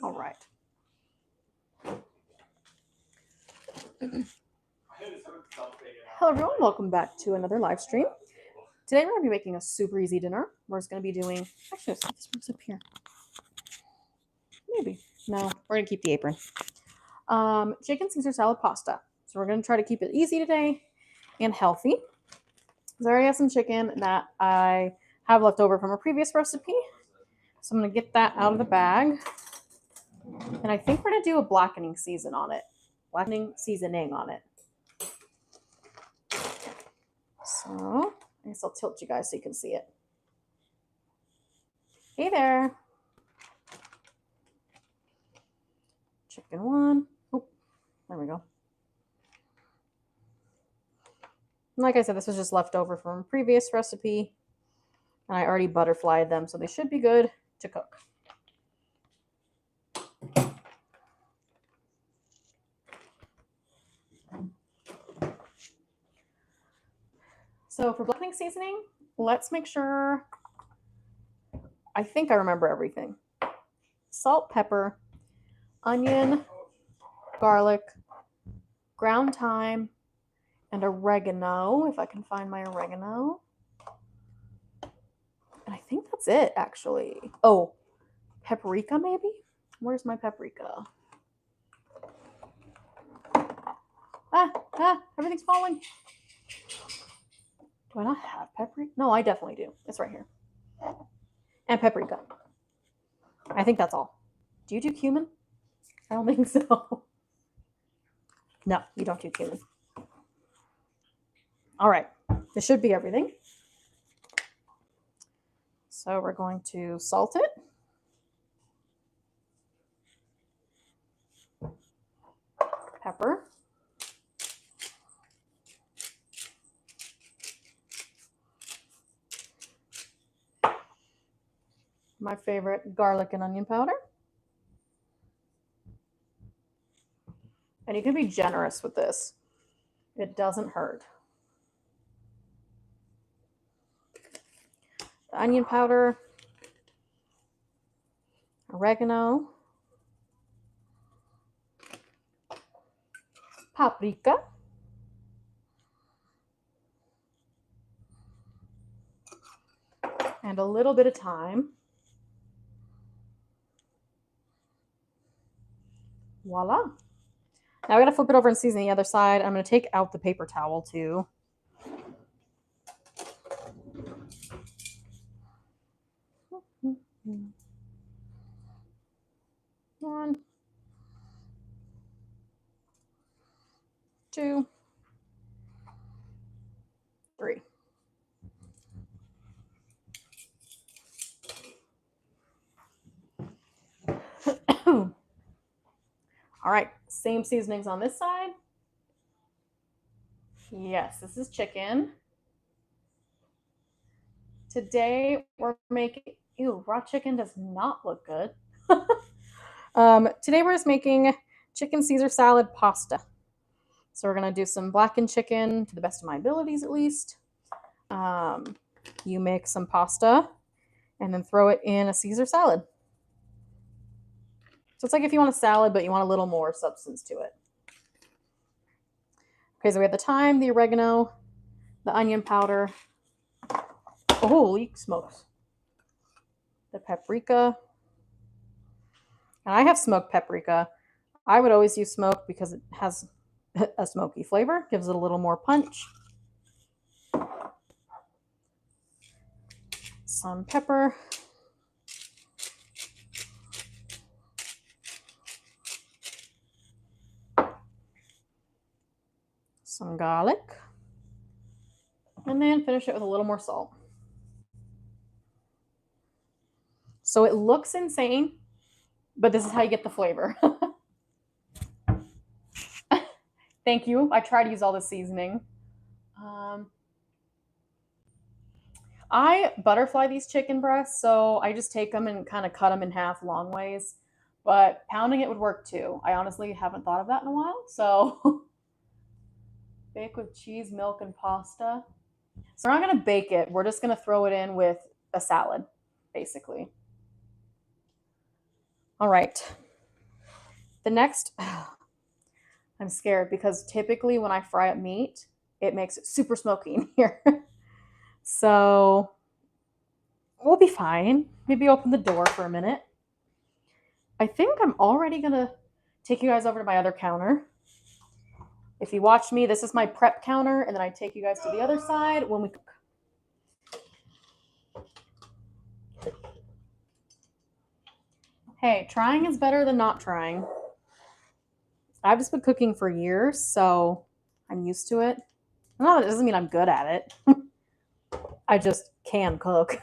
All right. Hello everyone, welcome back to another live stream. Today we're going to be making a super easy dinner. We're just going to be doing, actually, this one's up here. Maybe. No, we're going to keep the apron. Chicken Caesar salad pasta. So we're going to try to keep it easy today and healthy. So I already have some chicken that I have left over from a previous recipe. So I'm going to get that out of the bag. And I think we're going to do a blackening seasoning on it. So I guess I'll tilt you guys so you can see it. Hey there. Chicken one. Oh, there we go. And like I said, this was just left over from a previous recipe. And I already butterflied them, so they should be good to cook. So for blackening seasoning, let's make sure, I think I remember everything. Salt, pepper, onion, garlic, ground thyme, and oregano, if I can find my oregano. And I think that's it, actually. Oh, paprika maybe? Where's my paprika? Everything's falling. Do I not have paprika? No, I definitely do. It's right here. And paprika. I think that's all. Do you do cumin? I don't think so. No, you don't do cumin. All right. This should be everything. So we're going to salt it. Pepper. My favorite, garlic and onion powder. And you can be generous with this. It doesn't hurt. The onion powder, oregano, paprika, and a little bit of thyme. Voila. Now I gotta flip it over and season the other side. I'm gonna take out the paper towel too. One, two, three. All right, same seasonings on this side. Yes, this is chicken. Today we're making, ew, raw chicken does not look good. Today we're just making chicken Caesar salad pasta. So we're gonna do some blackened chicken to the best of my abilities at least. You make some pasta and then throw it in a Caesar salad. So it's like if you want a salad, but you want a little more substance to it. Okay, so we have the thyme, the oregano, the onion powder. Oh, holy smokes. The paprika. And I have smoked paprika. I would always use smoked because it has a smoky flavor, gives it a little more punch. Some pepper. Some garlic. And then finish it with a little more salt. So it looks insane, but this is how you get the flavor. Thank you. I try to use all the seasoning. I butterfly these chicken breasts, so I just take them and kind of cut them in half long ways. But pounding it would work too. I honestly haven't thought of that in a while. So bake with cheese, milk, and pasta. So we're not going to bake it. We're just going to throw it in with a salad, basically. All right. The next, I'm scared because typically when I fry up meat, it makes it super smoky in here. So we'll be fine. Maybe open the door for a minute. I think I'm already going to take you guys over to my other counter. If you watch me, this is my prep counter, and then I take you guys to the other side when we cook. Hey, trying is better than not trying. I've just been cooking for years, so I'm used to it. No, it doesn't mean I'm good at it. I just can cook.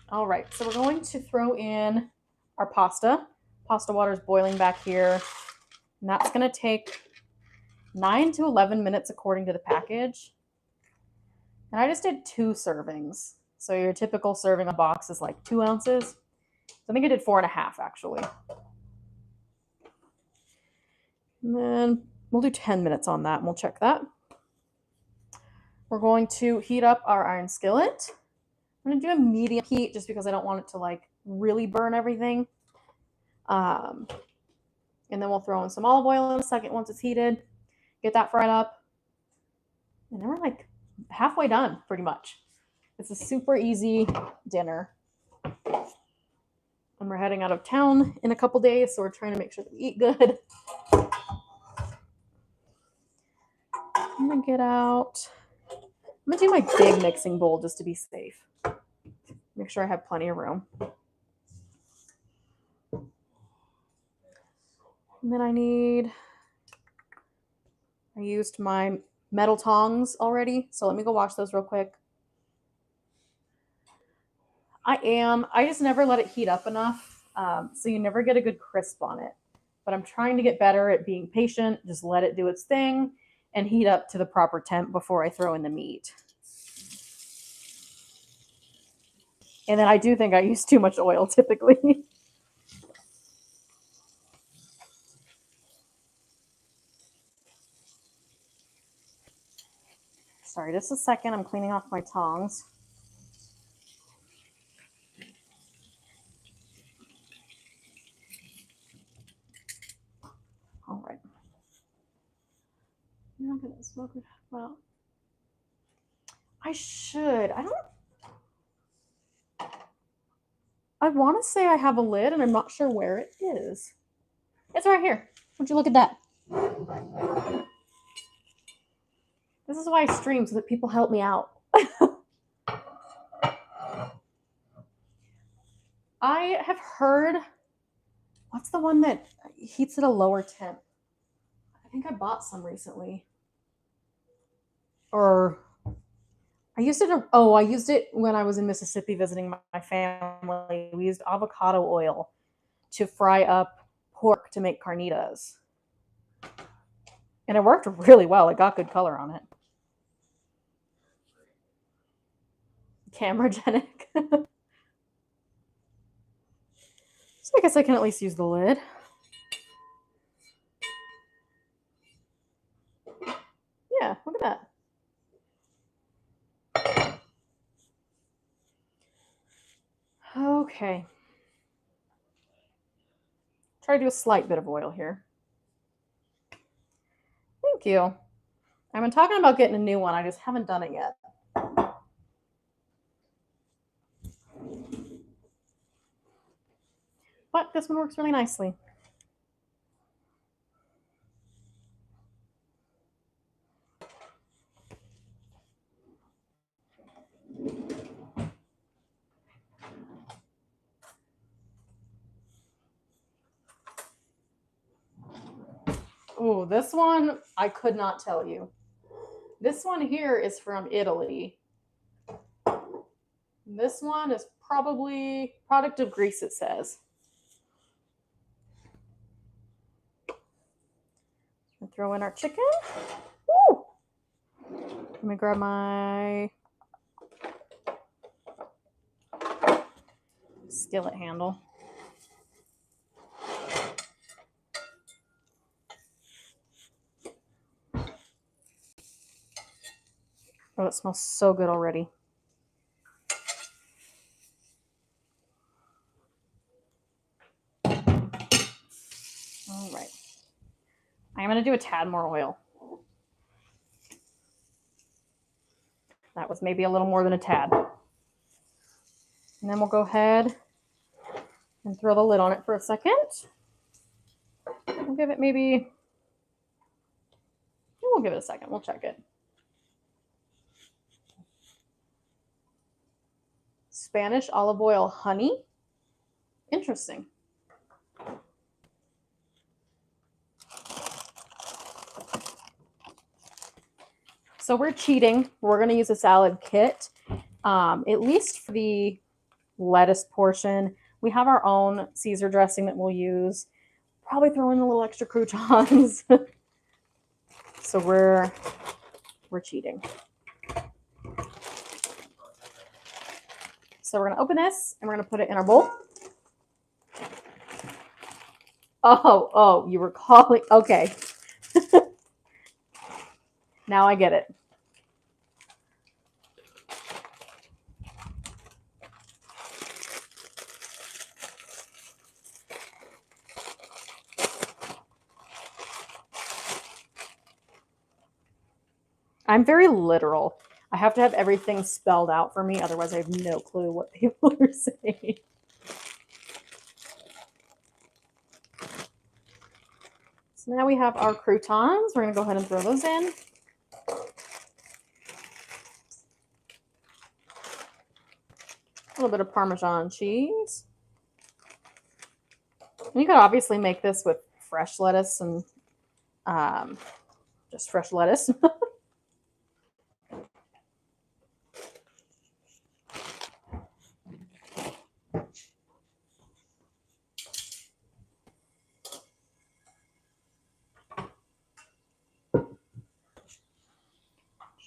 All right, so we're going to throw in our pasta. Pasta water is boiling back here. And that's going to take 9 to 11 minutes according to the package. And I just did 2 servings. So your typical serving a box is like 2 ounces. So I think I did 4.5 actually. And then we'll do 10 minutes on that and we'll check that. We're going to heat up our iron skillet. I'm going to do a medium heat just because I don't want it to like really burn everything. And then we'll throw in some olive oil in a second once it's heated. Get that fried up. And then we're like halfway done pretty much. It's a super easy dinner. And we're heading out of town in a couple days, so we're trying to make sure that we eat good. I'm going to get out. I'm going to do my big mixing bowl just to be safe. Make sure I have plenty of room. And then I used my metal tongs already, so let me go wash those real quick. I just never let it heat up enough, so you never get a good crisp on it. But I'm trying to get better at being patient, just let it do its thing, and heat up to the proper temp before I throw in the meat. And then I do think I use too much oil typically. Sorry, just a second. I'm cleaning off my tongs. All right. I'm not gonna smoke it. Well, I should. I want to say I have a lid, and I'm not sure where it is. It's right here. Would you look at that? This is why I stream, so that people help me out. I have heard, what's the one that heats at a lower temp? I think I bought some recently. Or I used it when I was in Mississippi visiting my family. We used avocado oil to fry up pork to make carnitas. And it worked really well. It got good color on it. Cameragenic. So I guess I can at least use the lid. Yeah, look at that. Okay. Try to do a slight bit of oil here. Thank you. I've been talking about getting a new one. I just haven't done it yet. But this one works really nicely. Ooh, this one, I could not tell you. This one here is from Italy. This one is probably product of Greece, it says. I'll throw in our chicken. Woo! Let me grab my skillet handle. Oh, it smells so good already. All right. I'm going to do a tad more oil. That was maybe a little more than a tad. And then we'll go ahead and throw the lid on it for a second. We'll give it we'll give it a second. We'll check it. Spanish olive oil honey. Interesting. So we're cheating. We're going to use a salad kit, at least for the lettuce portion. We have our own Caesar dressing that we'll use. Probably throw in a little extra croutons. So we're cheating. So we're going to open this and we're going to put it in our bowl. Oh, you were calling. Okay. Now I get it. I'm very literal. I have to have everything spelled out for me, otherwise I have no clue what people are saying. So now we have our croutons. We're going to go ahead and throw those in. A little bit of Parmesan cheese. And you could obviously make this with fresh lettuce and just fresh lettuce.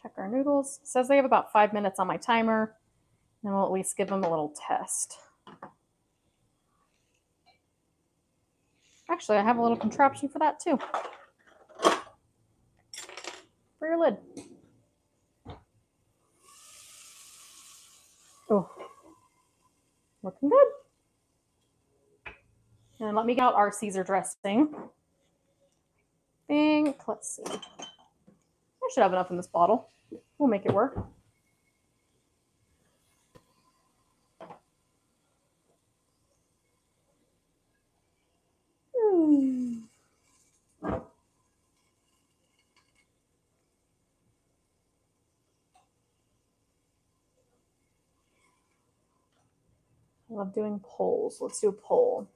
Check our noodles. It says they have about 5 minutes on my timer. And we'll at least give them a little test. Actually, I have a little contraption for that too. For your lid. Oh, looking good. And let me get out our Caesar dressing. Let's see. I should have enough in this bottle. We'll make it work. I love doing polls. Let's do a poll.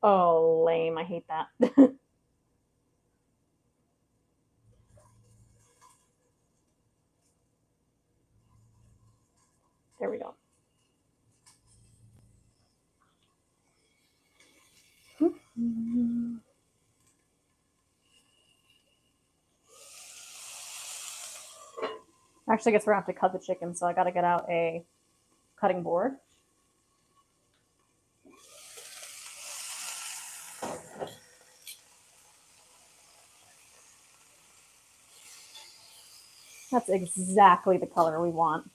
Oh, lame. I hate that. There we go. Actually, I guess we're going to have to cut the chicken, so I got to get out a cutting board. That's exactly the color we want.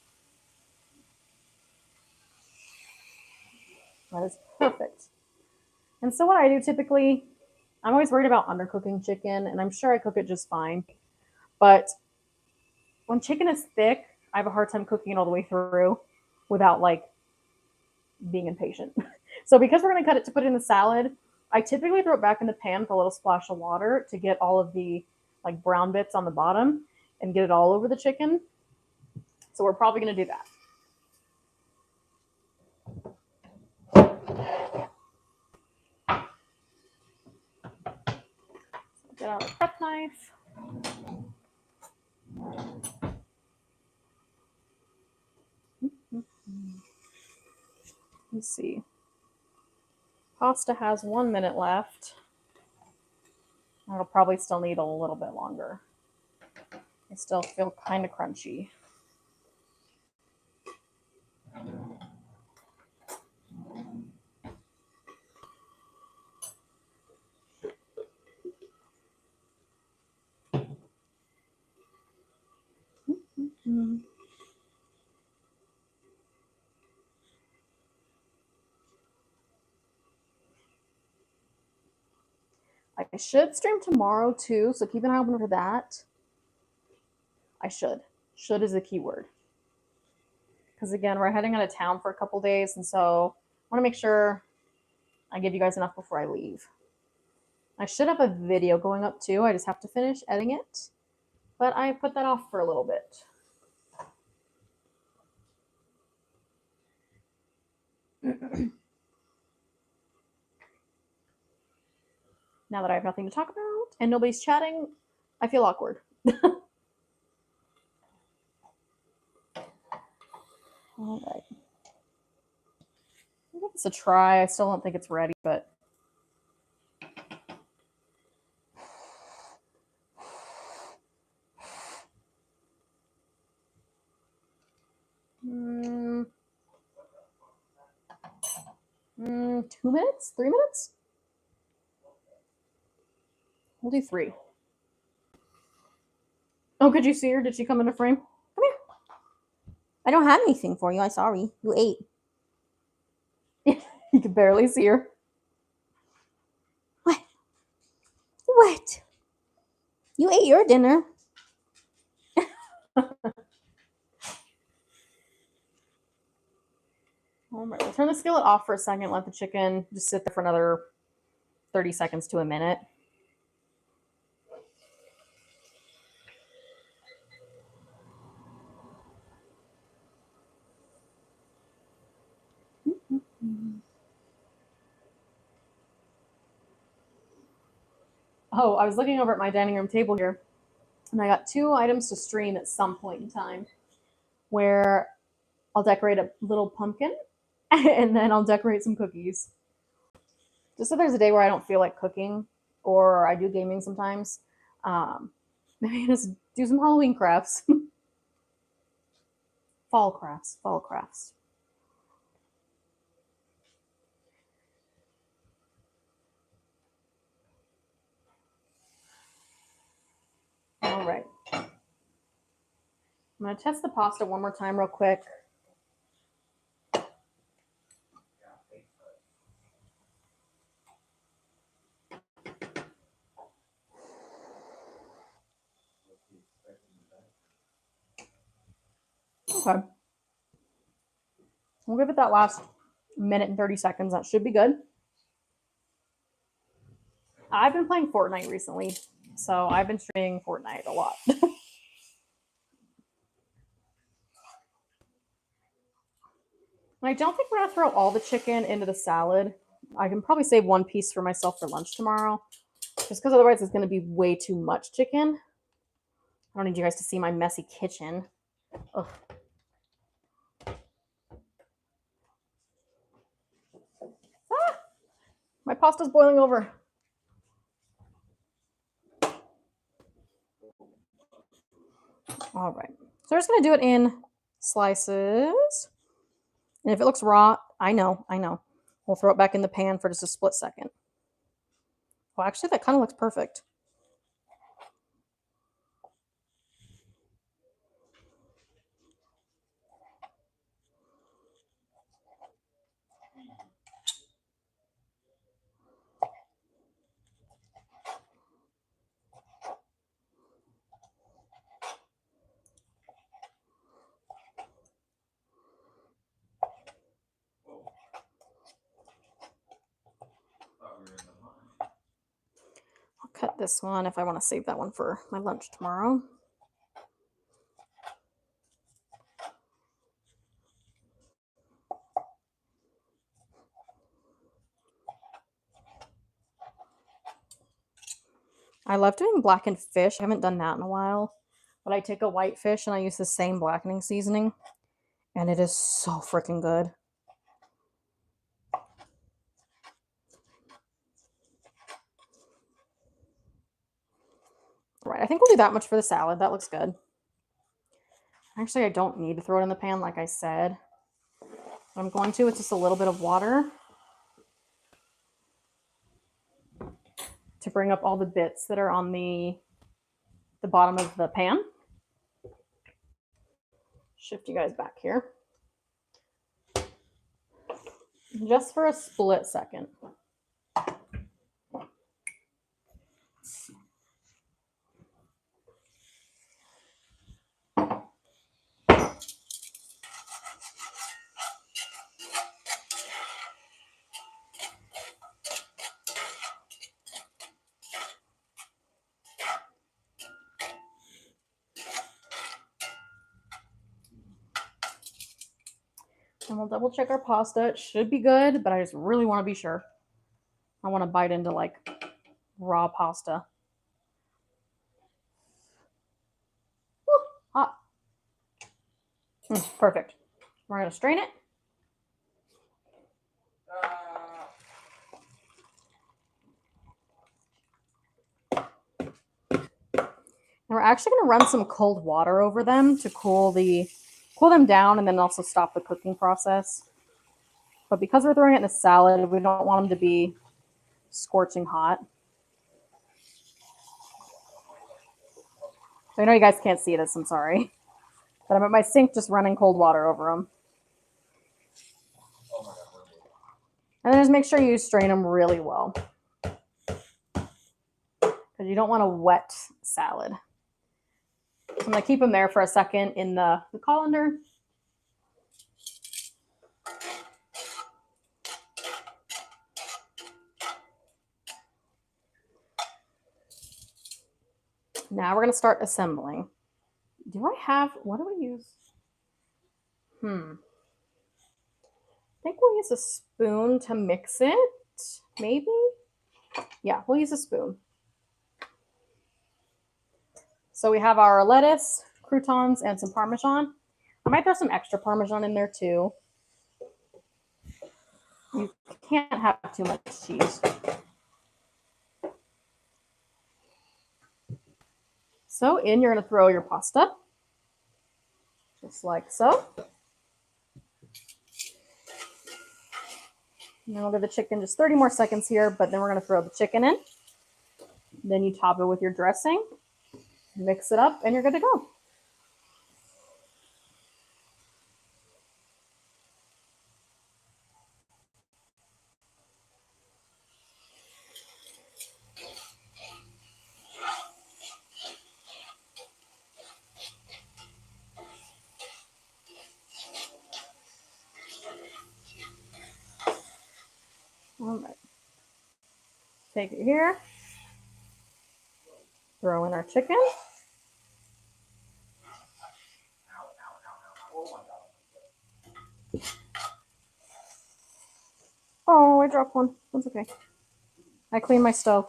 That is perfect. And so what I do typically, I'm always worried about undercooking chicken, and I'm sure I cook it just fine. But when chicken is thick, I have a hard time cooking it all the way through without like being impatient. So because we're going to cut it to put it in the salad, I typically throw it back in the pan with a little splash of water to get all of the like brown bits on the bottom and get it all over the chicken. So we're probably going to do that. Get out a prep knife. Let's see. Pasta has 1 minute left. It'll probably still need a little bit longer. I still feel kind of crunchy. I should stream tomorrow too, so keep an eye open for that. I should. Should is the key word. Because again, we're heading out of town for a couple days, and so I want to make sure I give you guys enough before I leave. I should have a video going up too. I just have to finish editing it. But I put that off for a little bit. Now that I have nothing to talk about and nobody's chatting, I feel awkward. All right. I'll give this a try. I still don't think it's ready, but mm, 2 minutes? 3 minutes? We'll do 3. Oh, could you see her? Did she come into frame? Come here. I don't have anything for you. I'm sorry. You ate. You can barely see her. What? What? You ate your dinner. All right, we'll turn the skillet off for a second. Let the chicken just sit there for another 30 seconds to a minute. Oh, I was looking over at my dining room table here, and I got 2 items to stream at some point in time where I'll decorate a little pumpkin and then I'll decorate some cookies. Just so there's a day where I don't feel like cooking or I do gaming sometimes. Maybe just do some Halloween crafts. Fall crafts. All right. I'm going to test the pasta one more time real quick. Okay. We'll give it that last minute and 30 seconds. That should be good. I've been playing Fortnite recently, so I've been streaming Fortnite a lot. I don't think we're going to throw all the chicken into the salad. I can probably save 1 piece for myself for lunch tomorrow, just because otherwise it's going to be way too much chicken. I don't need you guys to see my messy kitchen. Ugh. Ah! My pasta's boiling over. All right. So we're just going to do it in slices. And if it looks raw, I know. We'll throw it back in the pan for just a split second. Well, actually, that kind of looks perfect. I'll cut this one if I want to save that one for my lunch tomorrow. I love doing blackened fish. I haven't done that in a while. But I take a white fish and I use the same blackening seasoning. And it is so freaking good. Right, I think we'll do that much for the salad. That looks good. Actually, I don't need to throw it in the pan like I said. What I'm going to, it's just a little bit of water to bring up all the bits that are on the bottom of the pan. Shift you guys back here. Just for a split second. And we'll double check our pasta. It should be good, but I just really want to be sure. I want to bite into like raw pasta. Woo, hot. Perfect. We're going to strain it. And we're actually going to run some cold water over them to cool them down and then also stop the cooking process. But because we're throwing it in a salad, we don't want them to be scorching hot. So I know you guys can't see this, I'm sorry. But I'm at my sink just running cold water over them. And then just make sure you strain them really well. Because you don't want a wet salad. So I'm going to keep them there for a second in the colander. Now we're going to start assembling. What do we use? I think we'll use a spoon to mix it, maybe? Yeah, we'll use a spoon. So we have our lettuce, croutons, and some Parmesan. I might throw some extra Parmesan in there too. You can't have too much cheese. So you're going to throw your pasta, just like so. And then we'll give the chicken just 30 more seconds here, but then we're going to throw the chicken in. Then you top it with your dressing, mix it up, and you're good to go. All right. Take it here. Throw in our chicken. Oh, I dropped one. That's okay. I cleaned my stove.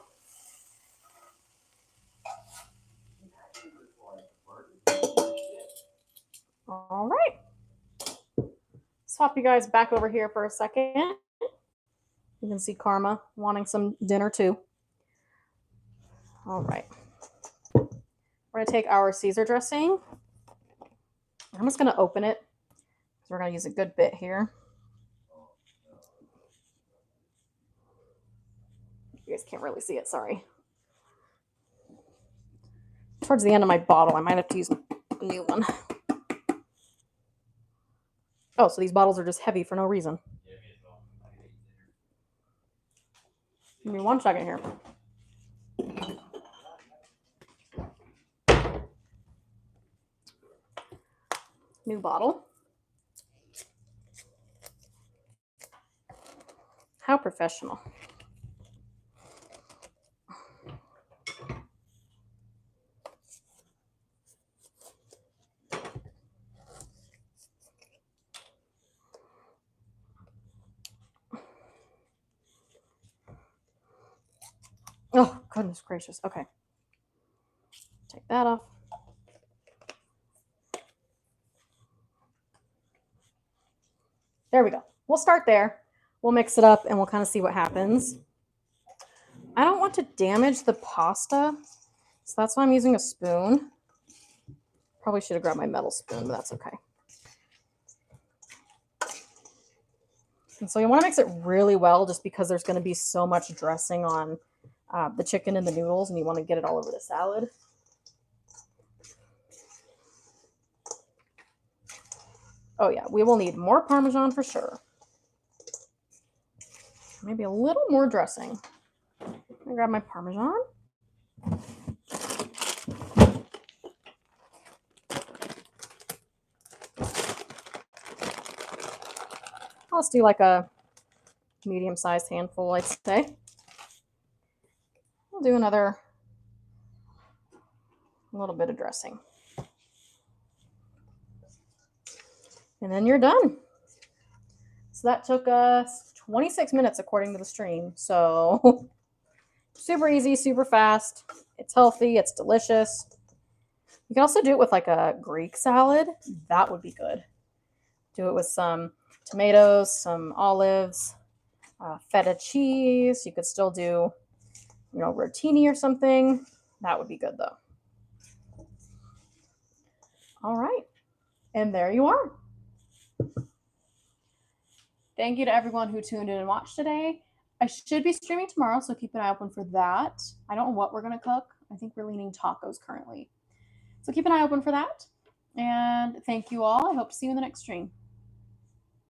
All right. Swap you guys back over here for a second. You can see Karma wanting some dinner too. All right. We're going to take our Caesar dressing. I'm just going to open it because we're going to use a good bit here. You guys can't really see it, sorry. Towards the end of my bottle, I might have to use a new one. Oh, so these bottles are just heavy for no reason. Give me 1 second here. New bottle. How professional. Oh, goodness gracious. Okay. Take that off. There we go. We'll start there. We'll mix it up and we'll kind of see what happens. I don't want to damage the pasta, so that's why I'm using a spoon. Probably should have grabbed my metal spoon, but that's okay. And so you want to mix it really well just because there's going to be so much dressing on the chicken and the noodles, and you want to get it all over the salad. Oh yeah, we will need more Parmesan for sure. Maybe a little more dressing. I'm gonna grab my Parmesan. Let's do like a medium-sized handful, I'd say. We'll do a little bit of dressing. And then you're done. So that took us 26 minutes according to the stream. So super easy, super fast. It's healthy, it's delicious. You can also do it with like a Greek salad. That would be good. Do it with some tomatoes, some olives, feta cheese. You could still do, rotini or something. That would be good though. All right. And there you are. Thank you to everyone who tuned in and watched today. I should be streaming tomorrow, so keep an eye open for that. I don't know what we're going to cook. I think we're leaning tacos currently. So keep an eye open for that. And thank you all. I hope to see you in the next stream.